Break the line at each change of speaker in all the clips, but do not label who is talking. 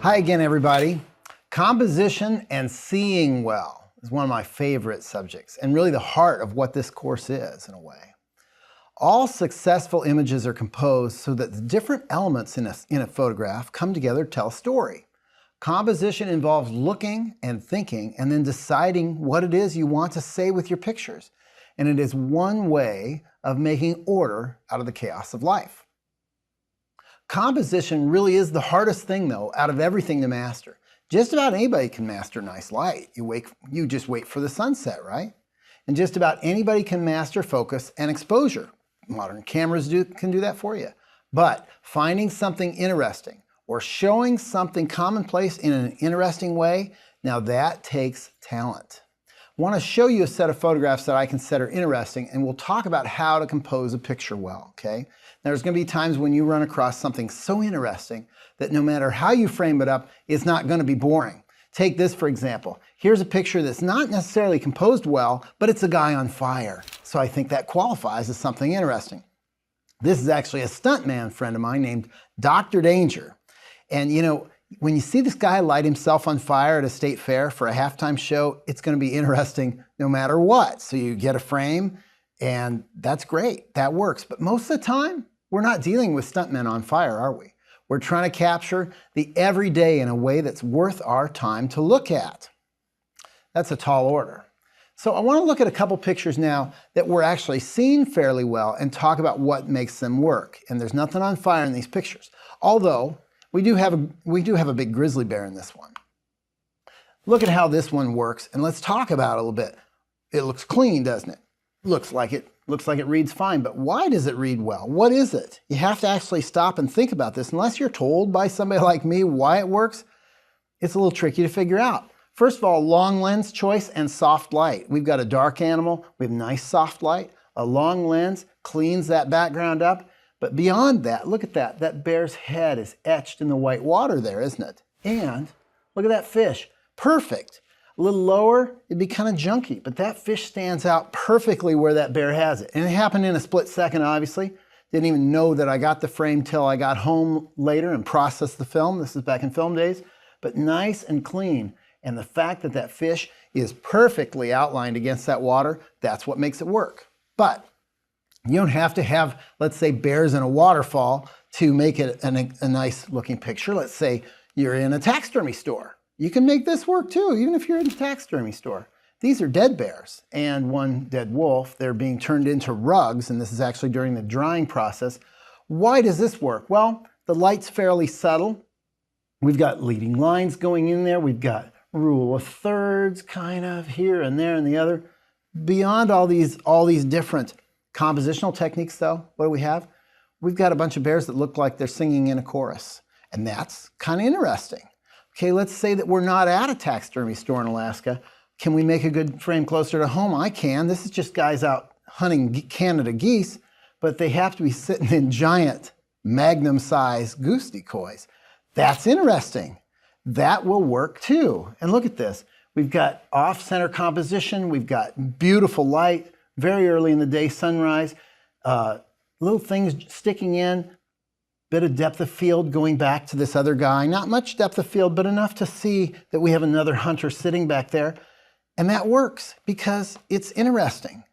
Hi again, everybody. Composition and seeing well is one of my favorite subjects and really the heart of what this course is in a way. All successful images are composed so that the different elements in a photograph come together to tell a story. Composition involves looking and thinking and then deciding what it is you want to say with your pictures. And it is one way of making order out of the chaos of life. Composition really is the hardest thing, though, out of everything to master. Just about anybody can master nice light. You just wait for the sunset, right? And just about anybody can master focus and exposure. Modern cameras can do that for you. But finding something interesting or showing something commonplace in an interesting way, now that takes talent. I want to show you a set of photographs that I consider interesting, and we'll talk about how to compose a picture well, okay? There's going to be times when you run across something so interesting that no matter how you frame it up, it's not going to be boring. Take this, for example. Here's a picture that's not necessarily composed well, but it's a guy on fire. So I think that qualifies as something interesting. This is actually a stuntman friend of mine named Dr. Danger. And you know, when you see this guy light himself on fire at a state fair for a halftime show, it's going to be interesting no matter what. So you get a frame, and that's great. That works. But most of the time, we're not dealing with stuntmen on fire, are we? We're trying to capture the everyday in a way that's worth our time to look at. That's a tall order. So I want to look at a couple pictures now that were actually seen fairly well and talk about what makes them work. And there's nothing on fire in these pictures. Although, we do have a big grizzly bear in this one. Look at how this one works, and let's talk about it a little bit. It looks clean, doesn't it? Looks like it reads fine, but why does it read well? What is it? You have to actually stop and think about this. Unless you're told by somebody like me why it works, it's a little tricky to figure out. First of all, long lens choice and soft light. We've got a dark animal with nice soft light. A long lens cleans that background up. But beyond that, look at that. That bear's head is etched in the white water there, isn't it? And look at that fish. Perfect. A little lower, it'd be kind of junky, but that fish stands out perfectly where that bear has it. And it happened in a split second, obviously. Didn't even know that I got the frame till I got home later and processed the film. This is back in film days. But nice and clean. And the fact that that fish is perfectly outlined against that water, that's what makes it work. But you don't have to have, let's say, bears in a waterfall to make it a nice looking picture. Let's say you're in a taxidermy store. You can make this work too, even if you're in a taxidermy store. These are dead bears and one dead wolf. They're being turned into rugs, and this is actually during the drying process. Why does this work? Well, the light's fairly subtle. We've got leading lines going in there. We've got rule of thirds kind of here and there and the other. Beyond all these different compositional techniques, though, what do we have? We've got a bunch of bears that look like they're singing in a chorus, and that's kind of interesting. Okay, let's say that we're not at a taxidermy store in Alaska. Can we make a good frame closer to home? I can. This is just guys out hunting Canada geese, but they have to be sitting in giant magnum-sized goose decoys. That's interesting. That will work too. And look at this. We've got off-center composition. We've got beautiful light, very early in the day, sunrise, little things sticking in, bit of depth of field going back to this other guy. Not much depth of field, but enough to see that we have another hunter sitting back there. And that works because it's interesting.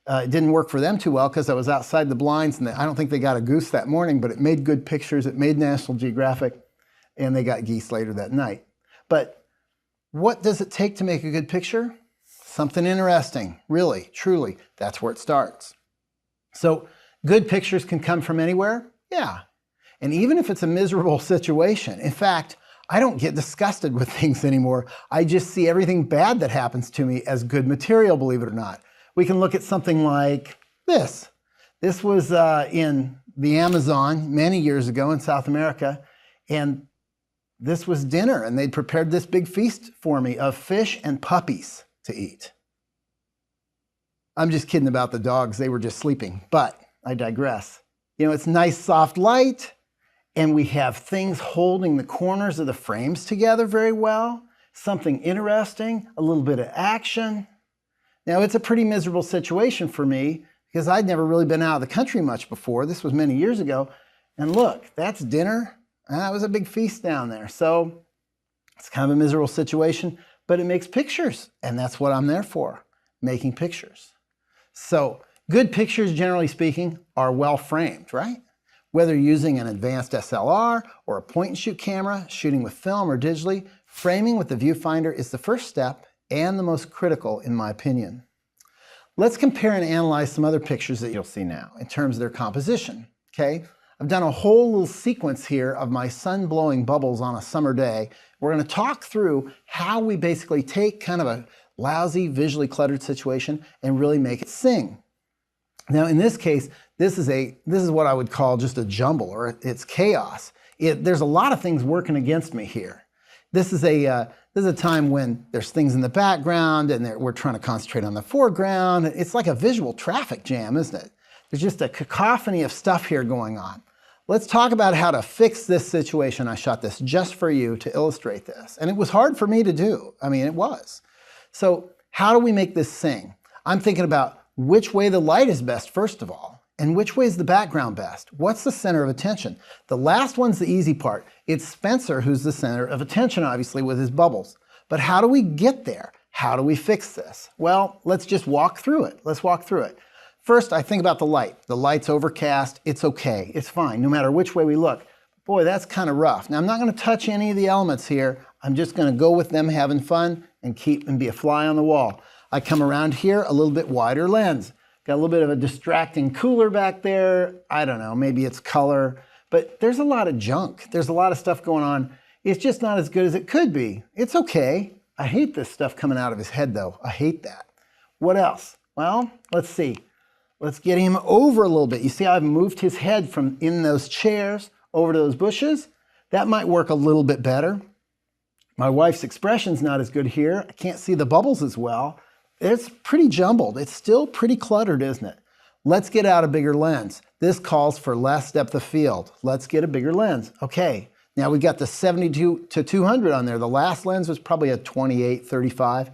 It didn't work for them too well because I was outside the blinds, and I don't think they got a goose that morning, but it made good pictures. It made National Geographic, and they got geese later that night. But what does it take to make a good picture? Something interesting, really, truly. That's where it starts. So good pictures can come from anywhere? Yeah. And even if it's a miserable situation, in fact, I don't get disgusted with things anymore. I just see everything bad that happens to me as good material, believe it or not. We can look at something like this. This was in the Amazon many years ago in South America, and this was dinner, and they'd prepared this big feast for me of fish and puppies to eat. I'm just kidding about the dogs. They were just sleeping, but I digress. You know, it's nice soft light, and we have things holding the corners of the frames together very well. Something interesting, a little bit of action. Now, it's a pretty miserable situation for me because I'd never really been out of the country much before. This was many years ago. And look, that's dinner. That was a big feast down there. So It's kind of a miserable situation, but it makes pictures, and that's what I'm there for, making pictures. So good pictures, generally speaking, are well framed, right? Whether using an advanced SLR or a point-and-shoot camera, shooting with film or digitally, framing with the viewfinder is the first step and the most critical in my opinion. Let's compare and analyze some other pictures that you'll see now in terms of their composition, okay? I've done a whole little sequence here of my sun blowing bubbles on a summer day. We're going to talk through how we basically take kind of a lousy, visually cluttered situation and really make it sing. Now, in this case, this is what I would call just a jumble, or it's chaos. There's a lot of things working against me here. This is a time when there's things in the background and we're trying to concentrate on the foreground. It's like a visual traffic jam, isn't it? There's just a cacophony of stuff here going on. Let's talk about how to fix this situation. I shot this just for you to illustrate this. And it was hard for me to do. I mean, it was. So how do we make this sing? I'm thinking about which way the light is best, first of all, and which way is the background best? What's the center of attention? The last one's the easy part. It's Spencer who's the center of attention, obviously, with his bubbles. But how do we get there? How do we fix this? Well, let's just walk through it. Let's walk through it. First, I think about the light. The light's overcast. It's okay. It's fine, no matter which way we look. Boy, that's kind of rough. Now, I'm not going to touch any of the elements here. I'm just going to go with them having fun and be a fly on the wall. I come around here, a little bit wider lens. Got a little bit of a distracting cooler back there. I don't know, maybe it's color, but there's a lot of junk. There's a lot of stuff going on. It's just not as good as it could be. It's okay. I hate this stuff coming out of his head though. I hate that. What else? Well, let's see. Let's get him over a little bit. You see how I've moved his head from in those chairs over to those bushes? That might work a little bit better. My wife's expression's not as good here. I can't see the bubbles as well. It's pretty jumbled. It's still pretty cluttered, isn't it? Let's get out a bigger lens. This calls for less depth of field. Let's get a bigger lens. Okay, now we got the 72 to 200 on there. The last lens was probably a 28, 35.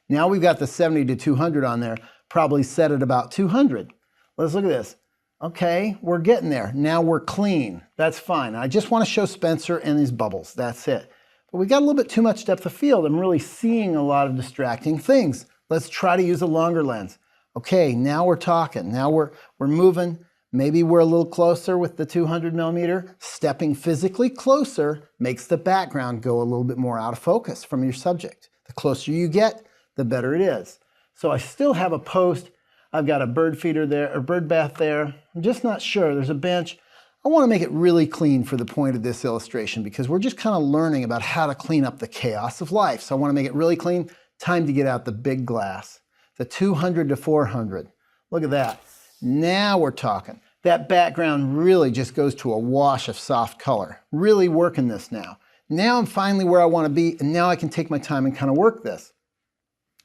Now we've got the 70 to 200 on there, probably set at about 200. Let's look at this. Okay, we're getting there. Now we're clean. That's fine. I just want to show Spencer and his bubbles. That's it. But we got a little bit too much depth of field. I'm really seeing a lot of distracting things. Let's try to use a longer lens. Okay, now we're talking. Now we're moving. Maybe we're a little closer with the 200 millimeter. Stepping physically closer makes the background go a little bit more out of focus from your subject. The closer you get, the better it is. So I still have a post. I've got a bird feeder there, or bird bath there. I'm just not sure. There's a bench. I want to make it really clean for the point of this illustration because we're just kind of learning about how to clean up the chaos of life. So I want to make it really clean. Time to get out the big glass, the 200 to 400. Look at that. Now we're talking. That background really just goes to a wash of soft color. Really working this now. Now I'm finally where I want to be, and now I can take my time and kind of work this.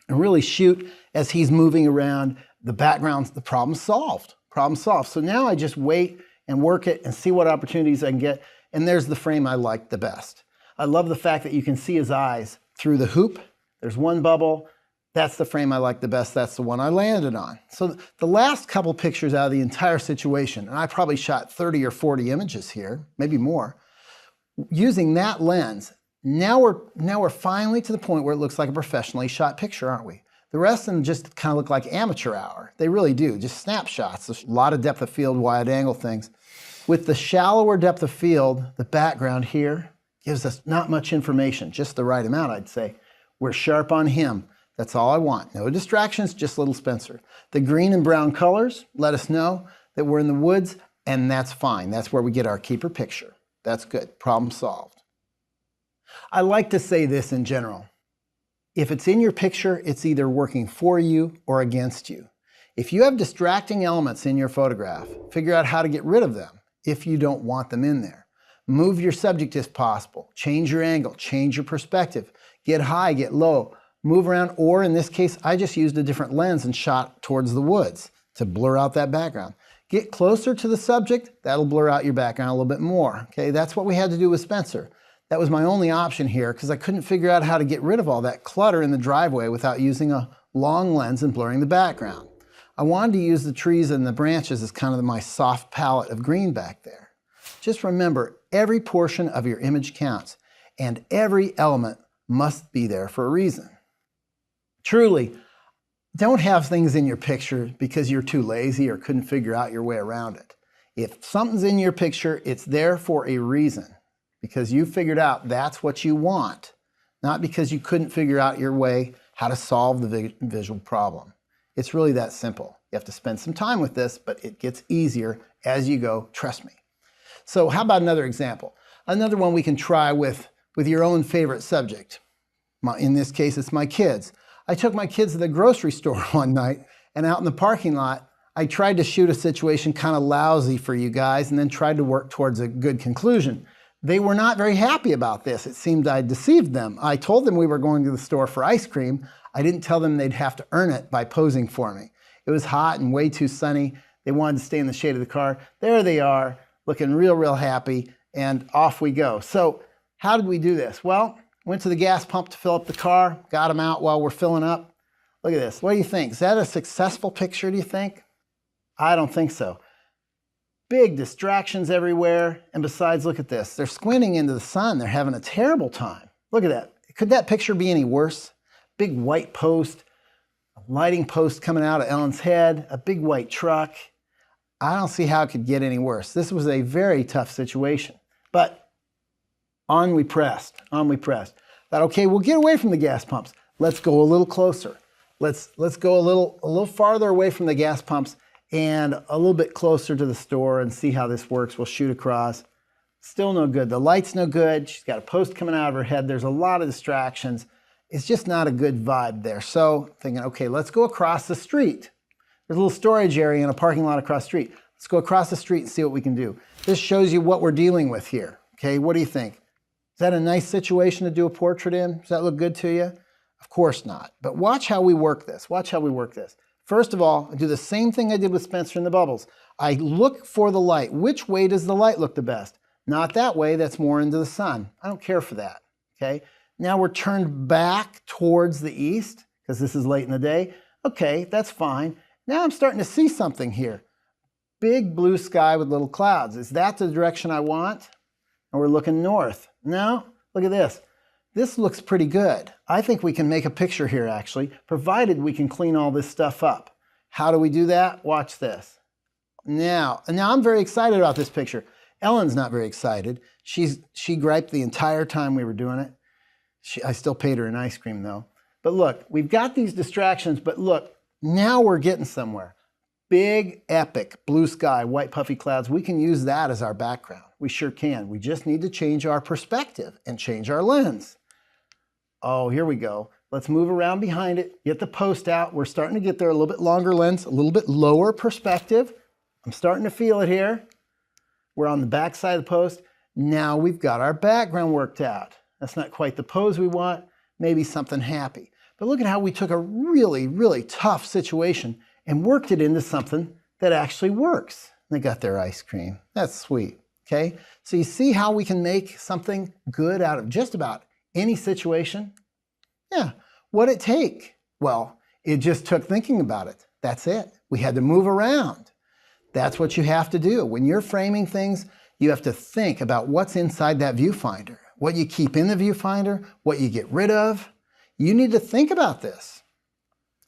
And really shoot as he's moving around. The background's the problem solved. Problem solved. So now I just wait and work it and see what opportunities I can get. And there's the frame I like the best. I love the fact that you can see his eyes through the hoop. There's one bubble. That's the frame I like the best. That's the one I landed on. So the last couple pictures out of the entire situation, and I probably shot 30 or 40 images here, maybe more, using that lens. Now we're finally to the point where it looks like a professionally shot picture, aren't we? The rest of them just kind of look like amateur hour. They really do, just snapshots. There's a lot of depth of field, wide angle things. With the shallower depth of field, the background here gives us not much information, just the right amount, I'd say. We're sharp on him. That's all I want. No distractions, just little Spencer. The green and brown colors let us know that we're in the woods, and that's fine. That's where we get our keeper picture. That's good. Problem solved. I like to say this in general. If it's in your picture, it's either working for you or against you. If you have distracting elements in your photograph, figure out how to get rid of them if you don't want them in there. Move your subject if possible. Change your angle. Change your perspective. Get high, get low. Move around, or in this case, I just used a different lens and shot towards the woods to blur out that background. Get closer to the subject. That'll blur out your background a little bit more. Okay, that's what we had to do with Spencer. That was my only option here because I couldn't figure out how to get rid of all that clutter in the driveway without using a long lens and blurring the background. I wanted to use the trees and the branches as kind of my soft palette of green back there. Just remember, every portion of your image counts, and every element must be there for a reason. Truly, don't have things in your picture because you're too lazy or couldn't figure out your way around it. If something's in your picture, it's there for a reason, because you figured out that's what you want, not because you couldn't figure out your way how to solve the visual problem. It's really that simple. You have to spend some time with this, but it gets easier as you go, trust me. So how about another example? Another one we can try with your own favorite subject. In this case, it's my kids. I took my kids to the grocery store one night, and out in the parking lot, I tried to shoot a situation kind of lousy for you guys and then tried to work towards a good conclusion. They were not very happy about this. It seemed I deceived them. I told them we were going to the store for ice cream. I didn't tell them they'd have to earn it by posing for me. It was hot and way too sunny. They wanted to stay in the shade of the car. There they are, looking real happy, and off we go. So how did we do this? Well, went to the gas pump to fill up the car, got them out while we're filling up. Look at this. What do you think? Is that a successful picture, do you think? I don't think so. Big distractions everywhere. And besides, look at this. They're squinting into the sun. They're having a terrible time. Look at that. Could that picture be any worse? Big white post, a lighting post coming out of Ellen's head, a big white truck. I don't see how it could get any worse. This was a very tough situation. But on we pressed, on we pressed. Thought, okay, we'll get away from the gas pumps. Let's go a little closer. Let's go a little farther away from the gas pumps and a little bit closer to the store and see how this works. We'll shoot across. Still no good. The light's no good. She's got a post coming out of her head. There's a lot of distractions. It's just not a good vibe there. So thinking, okay, let's go across the street. There's a little storage area in a parking lot across the street. Let's go across the street and see what we can do. This shows you what we're dealing with here. Okay, what do you think? Is that a nice situation to do a portrait in? Does that look good to you? Of course not. But watch how we work this. Watch how we work this. First of all, I do the same thing I did with Spencer and the Bubbles. I look for the light. Which way does the light look the best? Not that way, that's more into the sun. I don't care for that, okay? Now we're turned back towards the east, because this is late in the day. Okay, that's fine. Now I'm starting to see something here. Big blue sky with little clouds. Is that the direction I want? And we're looking north. No, look at this. This looks pretty good. I think we can make a picture here actually, provided we can clean all this stuff up. How do we do that? Watch this. Now I'm very excited about this picture. Ellen's not very excited. She griped the entire time we were doing it. I still paid her an ice cream though. But look, we've got these distractions, but look, now we're getting somewhere. Big, epic, blue sky, white puffy clouds. We can use that as our background. We sure can. We just need to change our perspective and change our lens. Oh, here we go. Let's move around behind it, get the post out. We're starting to get there, a little bit longer lens, a little bit lower perspective. I'm starting to feel it here. We're on the back side of the post. Now we've got our background worked out. That's not quite the pose we want, maybe something happy. But look at how we took a really tough situation and worked it into something that actually works. They got their ice cream. That's sweet, okay? So you see how we can make something good out of just about any situation? Yeah, what'd it take? Well, it just took thinking about it. That's it. We had to move around. That's what you have to do. When you're framing things, you have to think about what's inside that viewfinder, what you keep in the viewfinder, what you get rid of. You need to think about this.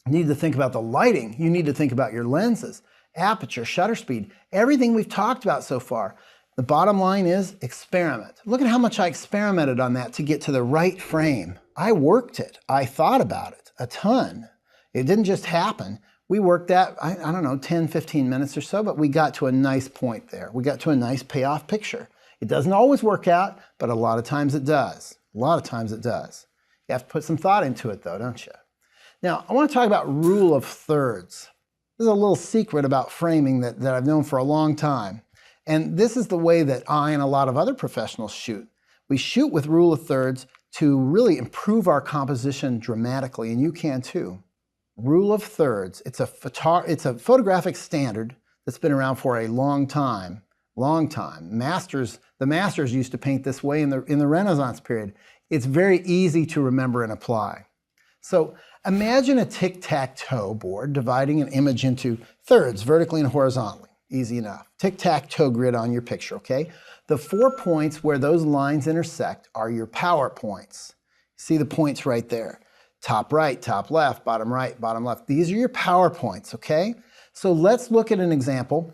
You need to think about the lighting. You need to think about your lenses, aperture, shutter speed, everything we've talked about so far. The bottom line is experiment. Look at how much I experimented on that to get to the right frame. I worked it. I thought about it a ton. It didn't just happen. We worked that, I don't know, 10, 15 minutes or so, but we got to a nice point there. We got to a nice payoff picture. It doesn't always work out, but a lot of times it does. A lot of times it does. You have to put some thought into it though, don't you? Now, I want to talk about rule of thirds. This is a little secret about framing that I've known for a long time. And this is the way that I and a lot of other professionals shoot. We shoot with rule of thirds to really improve our composition dramatically, and you can too. Rule of thirds, it's a photographic standard that's been around for a long time. The masters used to paint this way in the Renaissance period. It's very easy to remember and apply. So imagine a tic-tac-toe board dividing an image into thirds, vertically and horizontally. Easy enough. Tic-tac-toe grid on your picture, okay? The 4 points where those lines intersect are your power points. See the points right there. Top right, top left, bottom right, bottom left. These are your power points, okay? So let's look at an example.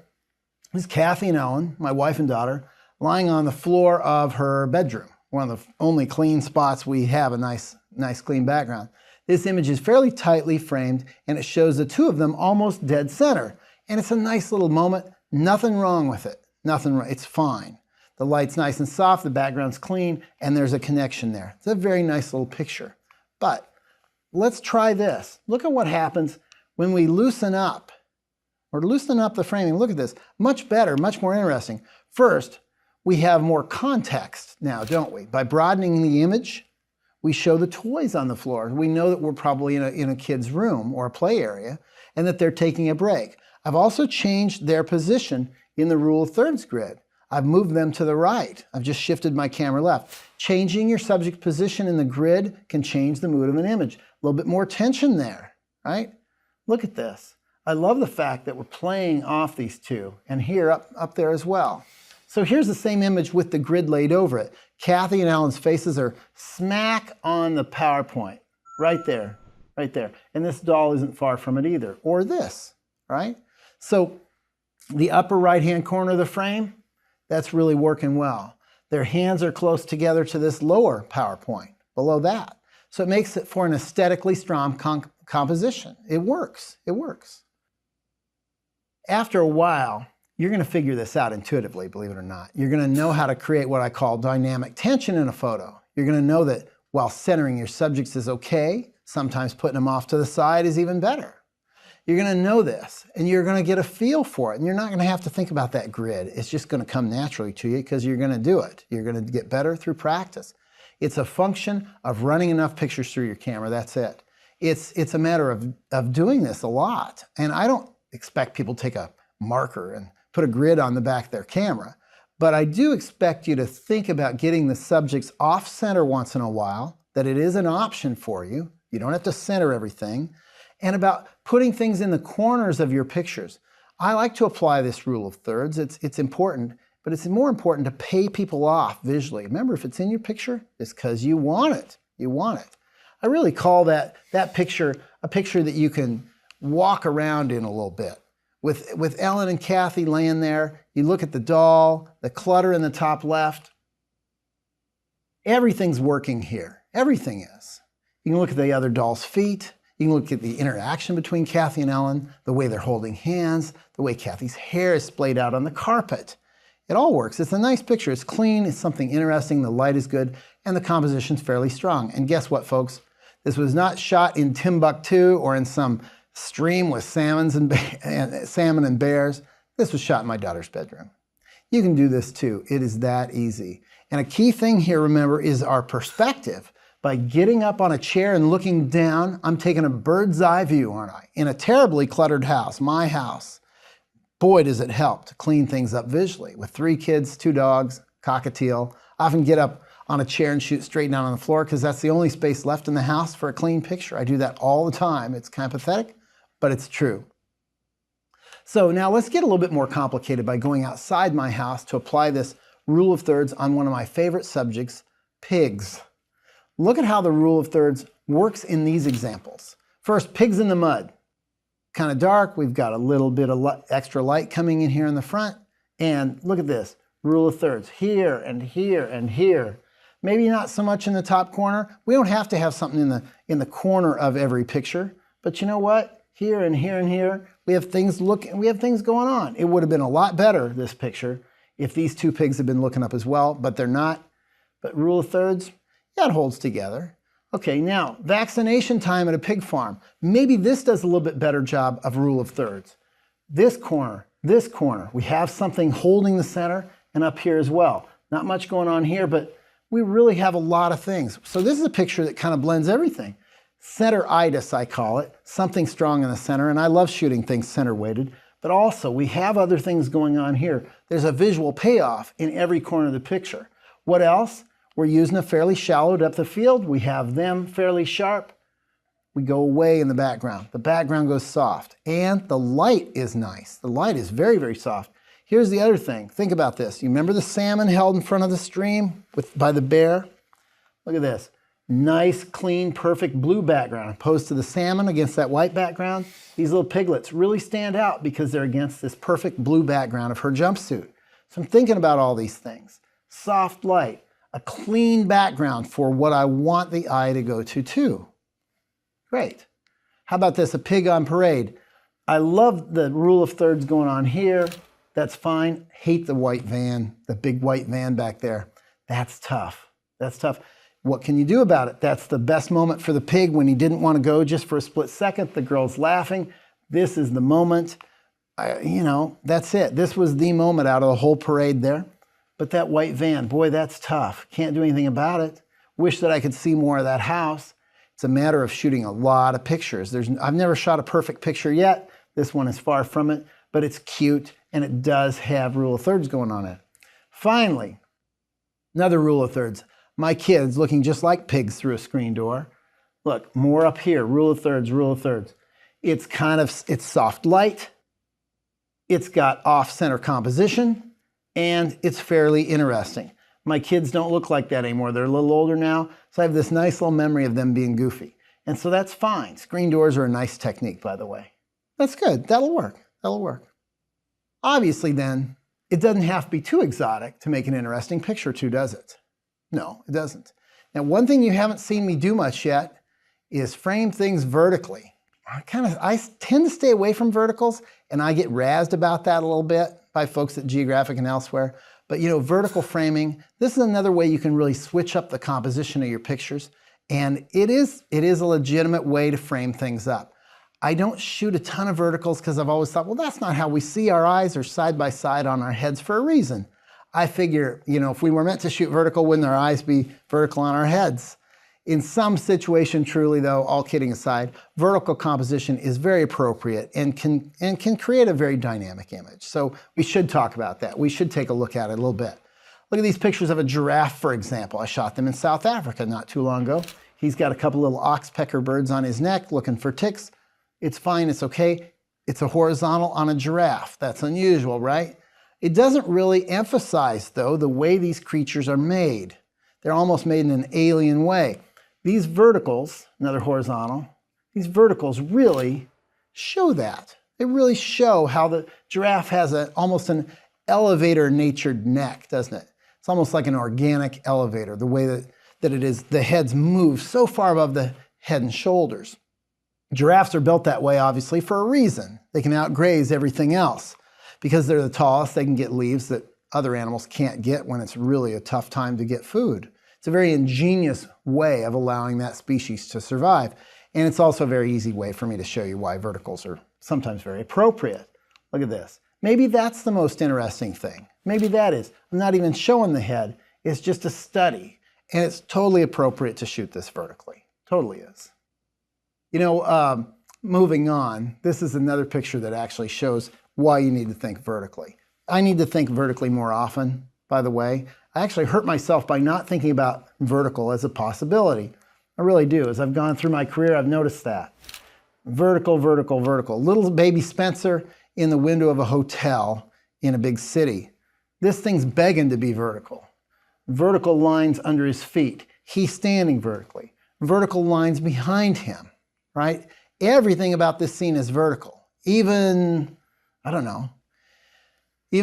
This is Kathy and Ellen, my wife and daughter, lying on the floor of her bedroom, one of the only clean spots we have, a nice clean background. This image is fairly tightly framed, and it shows the two of them almost dead center. And it's a nice little moment. Nothing wrong with it. Nothing wrong. It's fine. The light's nice and soft, the background's clean, and there's a connection there. It's a very nice little picture. But let's try this. Look at what happens when we loosen up, or loosen up the framing. Look at this. Much better, much more interesting. First, we have more context now, don't we? By broadening the image, we show the toys on the floor. We know that we're probably in a kid's room or a play area, and that they're taking a break. I've also changed their position in the rule of thirds grid. I've moved them to the right. I've just shifted my camera left. Changing your subject position in the grid can change the mood of an image. A little bit more tension there, right? Look at this. I love the fact that we're playing off these two, and here up there as well. So here's the same image with the grid laid over it. Kathy and Ellen's faces are smack on the PowerPoint, right there, right there. And this doll isn't far from it either, or this, right? So the upper right-hand corner of the frame, that's really working well. Their hands are close together to this lower PowerPoint, below that. So it makes it for an aesthetically strong composition. It works, it works. After a while, you're going to figure this out intuitively, believe it or not. You're going to know how to create what I call dynamic tension in a photo. You're going to know that while centering your subjects is okay, sometimes putting them off to the side is even better. You're going to know this, and you're going to get a feel for it, and you're not going to have to think about that grid. It's just going to come naturally to you because you're going to do it. You're going to get better through practice. It's a function of running enough pictures through your camera. That's it. It's a matter of doing this a lot. And I don't expect people to take a marker and put a grid on the back of their camera. But I do expect you to think about getting the subjects off center once in a while, that it is an option for you. You don't have to center everything. And about putting things in the corners of your pictures. I like to apply this rule of thirds. It's important, but it's more important to pay people off visually. Remember, if it's in your picture, it's because you want it. You want it. I really call that picture a picture that you can walk around in a little bit. With Ellen and Kathy laying there, you look at the doll, the clutter in the top left. Everything's working here. Everything is. You can look at the other doll's feet. You can look at the interaction between Kathy and Ellen, the way they're holding hands, the way Kathy's hair is splayed out on the carpet. It all works. It's a nice picture. It's clean. It's something interesting. The light is good. And the composition's fairly strong. And guess what, folks? This was not shot in Timbuktu or in some stream with salmon and bears. This was shot in my daughter's bedroom. You can do this too. It is that easy. And a key thing here, remember, is our perspective. By getting up on a chair and looking down, I'm taking a bird's eye view, aren't I? In a terribly cluttered house, my house. Boy, does it help to clean things up visually. With 3 kids, 2 dogs, cockatiel, I often get up on a chair and shoot straight down on the floor because that's the only space left in the house for a clean picture. I do that all the time. It's kind of pathetic, but it's true. So now let's get a little bit more complicated by going outside my house to apply this rule of thirds on one of my favorite subjects, pigs. Look at how the rule of thirds works in these examples. First, pigs in the mud. Kind of dark. We've got a little bit of extra light coming in here in the front. And look at this, rule of thirds. Here and here and here. Maybe not so much in the top corner. We don't have to have something in the corner of every picture. But you know what? Here and here and here, we have things going on. It would have been a lot better, this picture, if these 2 pigs had been looking up as well, but they're not. But rule of thirds, yeah, it holds together. Okay, now, vaccination time at a pig farm. Maybe this does a little bit better job of rule of thirds. This corner, we have something holding the center, and up here as well. Not much going on here, but we really have a lot of things. So this is a picture that kind of blends everything. Center-itis, I call it, something strong in the center, and I love shooting things center-weighted, but also we have other things going on here. There's a visual payoff in every corner of the picture. What else? We're using a fairly shallow depth of field. We have them fairly sharp. We go away in the background. The background goes soft, and the light is nice. The light is very, very soft. Here's the other thing. Think about this. You remember the salmon held in front of the stream by the bear? Look at this. Nice, clean, perfect blue background. Opposed to the salmon against that white background, these little piglets really stand out because they're against this perfect blue background of her jumpsuit. So I'm thinking about all these things. Soft light, a clean background for what I want the eye to go to too. Great. How about this, a pig on parade? I love the rule of thirds going on here. That's fine. Hate the white van, the big white van back there. That's tough. That's tough. What can you do about it? That's the best moment for the pig when he didn't want to go just for a split second. The girl's laughing. This is the moment. That's it. This was the moment out of the whole parade there. But that white van, boy, that's tough. Can't do anything about it. Wish that I could see more of that house. It's a matter of shooting a lot of pictures. I've never shot a perfect picture yet. This one is far from it, but it's cute and it does have rule of thirds going on it. Finally, another rule of thirds. My kids looking just like pigs through a screen door. Look, more up here, rule of thirds, rule of thirds. It's soft light, it's got off-center composition, and it's fairly interesting. My kids don't look like that anymore. They're a little older now, so I have this nice little memory of them being goofy. And so that's fine. Screen doors are a nice technique, by the way. That's good. That'll work. That'll work. Obviously, then, it doesn't have to be too exotic to make an interesting picture too, does it? No, it doesn't. Now, one thing you haven't seen me do much yet is frame things vertically. I tend to stay away from verticals, and I get razzed about that a little bit by folks at Geographic and elsewhere. But vertical framing, this is another way you can really switch up the composition of your pictures, and it is a legitimate way to frame things up. I don't shoot a ton of verticals because I've always thought, well, that's not how we see. Our eyes are side by side on our heads for a reason. I figure, if we were meant to shoot vertical, wouldn't our eyes be vertical on our heads? In some situation, truly though, all kidding aside, vertical composition is very appropriate and can create a very dynamic image. So we should talk about that. We should take a look at it a little bit. Look at these pictures of a giraffe, for example. I shot them in South Africa not too long ago. He's got a couple little oxpecker birds on his neck looking for ticks. It's fine, it's okay. It's a horizontal on a giraffe. That's unusual, right? It doesn't really emphasize, though, the way these creatures are made. They're almost made in an alien way. These verticals, another horizontal, these verticals really show that. They really show how the giraffe has almost an elevator-natured neck, doesn't it? It's almost like an organic elevator, the way that it is, the heads move so far above the head and shoulders. Giraffes are built that way, obviously, for a reason. They can outgraze everything else. Because they're the tallest, they can get leaves that other animals can't get when it's really a tough time to get food. It's a very ingenious way of allowing that species to survive. And it's also a very easy way for me to show you why verticals are sometimes very appropriate. Look at this. Maybe that's the most interesting thing. Maybe that is. I'm not even showing the head. It's just a study. And it's totally appropriate to shoot this vertically. Totally is. Moving on, this is another picture that actually shows why you need to think vertically. I need to think vertically more often, by the way. I actually hurt myself by not thinking about vertical as a possibility. I really do. As I've gone through my career, I've noticed that. Vertical, vertical, vertical. Little baby Spencer in the window of a hotel in a big city. This thing's begging to be vertical. Vertical lines under his feet. He's standing vertically. Vertical lines behind him, right? Everything about this scene is vertical. Even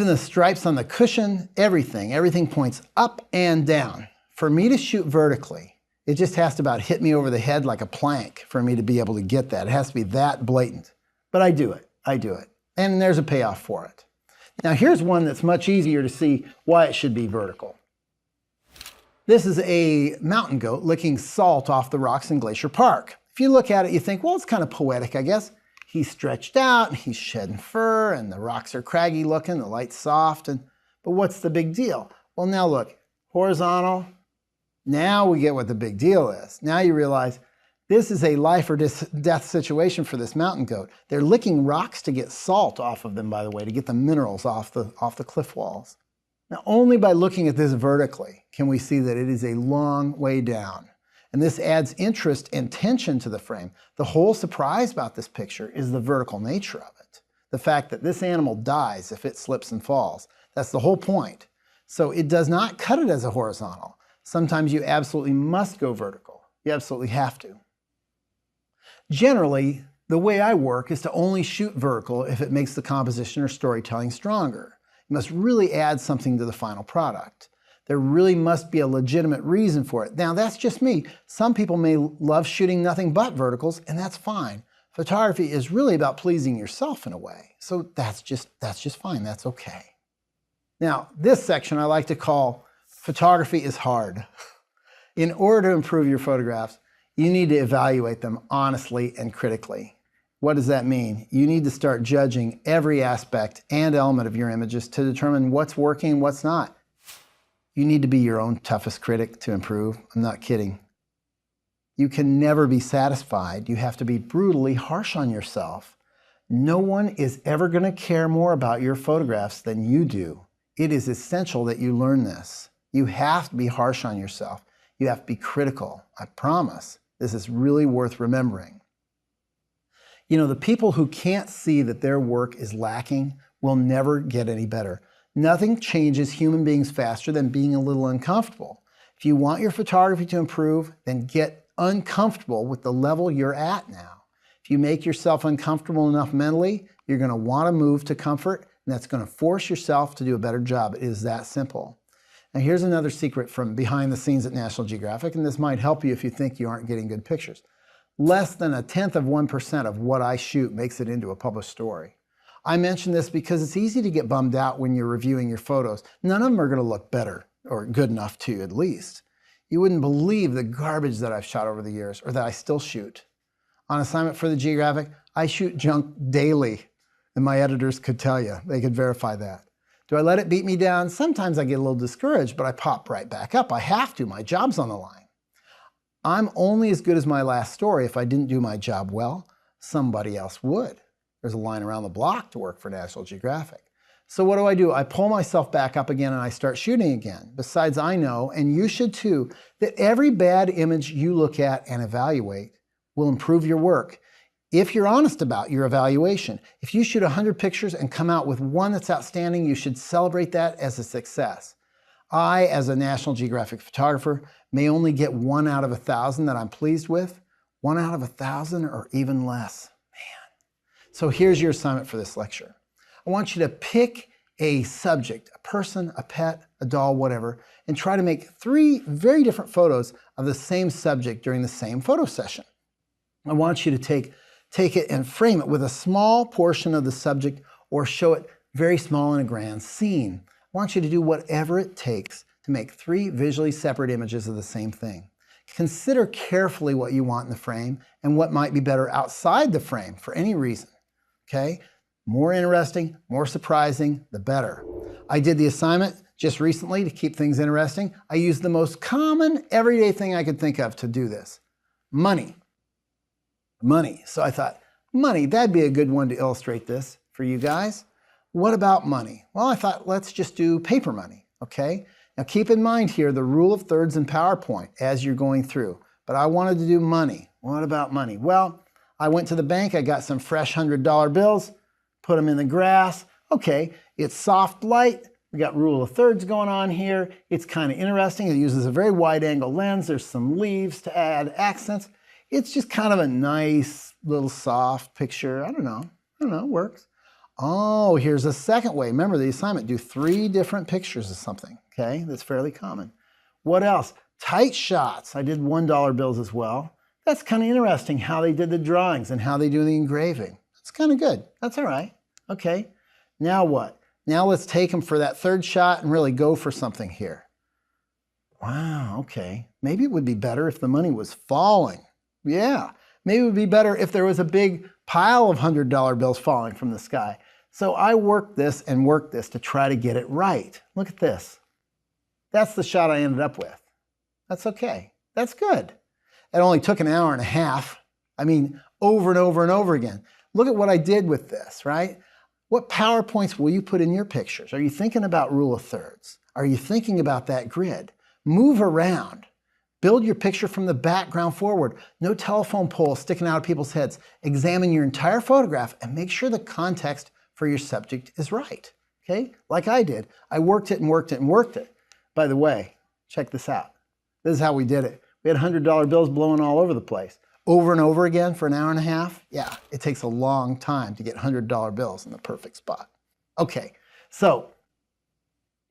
the stripes on the cushion, everything points up and down. For me to shoot vertically, it just has to about hit me over the head like a plank for me to be able to get that. It has to be that blatant. But I do it. And there's a payoff for it. Now here's one that's much easier to see why it should be vertical. This is a mountain goat licking salt off the rocks in Glacier Park. If you look at it, you think, well, it's kind of poetic, I guess. He's stretched out, he's shedding fur, and the rocks are craggy looking, the light's soft, but what's the big deal? Well, now look, horizontal, now we get what the big deal is. Now you realize this is a life or death situation for this mountain goat. They're licking rocks to get salt off of them, by the way, to get the minerals off the cliff walls. Now, only by looking at this vertically can we see that it is a long way down. And this adds interest and tension to the frame. The whole surprise about this picture is the vertical nature of it. The fact that this animal dies if it slips and falls. That's the whole point. So it does not cut it as a horizontal. Sometimes you absolutely must go vertical. You absolutely have to. Generally, the way I work is to only shoot vertical if it makes the composition or storytelling stronger. You must really add something to the final product. There really must be a legitimate reason for it. Now, that's just me. Some people may love shooting nothing but verticals, and that's fine. Photography is really about pleasing yourself in a way. So that's just fine. That's okay. Now, this section I like to call photography is hard. In order to improve your photographs, you need to evaluate them honestly and critically. What does that mean? You need to start judging every aspect and element of your images to determine what's working and what's not. You need to be your own toughest critic to improve. I'm not kidding. You can never be satisfied. You have to be brutally harsh on yourself. No one is ever going to care more about your photographs than you do. It is essential that you learn this. You have to be harsh on yourself. You have to be critical. I promise. This is really worth remembering. You know, the people who can't see that their work is lacking will never get any better. Nothing changes human beings faster than being a little uncomfortable. If you want your photography to improve, then get uncomfortable with the level you're at now. If you make yourself uncomfortable enough mentally, you're going to want to move to comfort, and that's going to force yourself to do a better job. It is that simple. Now here's another secret from behind the scenes at National Geographic, and this might help you if you think you aren't getting good pictures. Less than 1/10% of what I shoot makes it into a published story. I mention this because it's easy to get bummed out when you're reviewing your photos. None of them are going to look better, or good enough to you at least. You wouldn't believe the garbage that I've shot over the years, or that I still shoot. On assignment for the Geographic, I shoot junk daily, and my editors could tell you. They could verify that. Do I let it beat me down? Sometimes I get a little discouraged, but I pop right back up. I have to. My job's on the line. I'm only as good as my last story. If I didn't do my job well, somebody else would. There's a line around the block to work for National Geographic. So what do? I pull myself back up again and I start shooting again. Besides, I know, and you should too, that every bad image you look at and evaluate will improve your work if you're honest about your evaluation. If you shoot 100 pictures and come out with one that's outstanding, you should celebrate that as a success. I, as a National Geographic photographer, may only get 1 out of 1,000 that I'm pleased with. 1 out of 1,000 or even less. Man. So here's your assignment for this lecture. I want you to pick a subject, a person, a pet, a doll, whatever, and try to make 3 very different photos of the same subject during the same photo session. I want you to take it and frame it with a small portion of the subject or show it very small in a grand scene. I want you to do whatever it takes to make 3 visually separate images of the same thing. Consider carefully what you want in the frame and what might be better outside the frame for any reason. Okay? More interesting, more surprising, the better. I did the assignment just recently to keep things interesting. I used the most common everyday thing I could think of to do this. Money. Money. So I thought, money, that'd be a good one to illustrate this for you guys. What about money? Well, I thought, let's just do paper money, okay? Now keep in mind here the rule of thirds in PowerPoint as you're going through, but I wanted to do money. What about money? Well, I went to the bank, I got some fresh $100 bills, put them in the grass. Okay, it's soft light. We got rule of thirds going on here. It's kind of interesting. It uses a very wide angle lens. There's some leaves to add accents. It's just kind of a nice little soft picture. I don't know, it works. Oh, here's a second way. Remember the assignment, do 3 different pictures of something, okay? That's fairly common. What else? Tight shots. I did $1 bills as well. That's kind of interesting how they did the drawings and how they do the engraving. That's kind of good. That's all right. Okay, now what? Now let's take them for that 3rd shot and really go for something here. Wow, okay. Maybe it would be better if the money was falling. Yeah, maybe it would be better if there was a big pile of $100 bills falling from the sky. So I worked this and worked this to try to get it right. Look at this. That's the shot I ended up with. That's okay. That's good. It only took 1.5 hours. I mean, over and over and over again. Look at what I did with this, right? What PowerPoints will you put in your pictures? Are you thinking about rule of thirds? Are you thinking about that grid? Move around. Build your picture from the background forward. No telephone pole sticking out of people's heads. Examine your entire photograph and make sure the context for your subject is right. Okay? Like I did. I worked it and worked it and worked it. By the way, check this out. This is how we did it. We had $100 bills blowing all over the place. Over and over again for an hour and a half? Yeah, it takes a long time to get $100 bills in the perfect spot. Okay, so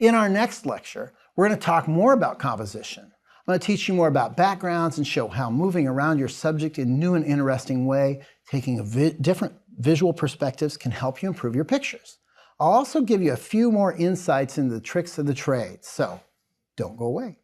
in our next lecture, we're going to talk more about composition. I'm going to teach you more about backgrounds and show how moving around your subject in a new and interesting way, taking different visual perspectives can help you improve your pictures. I'll also give you a few more insights into the tricks of the trade, so don't go away.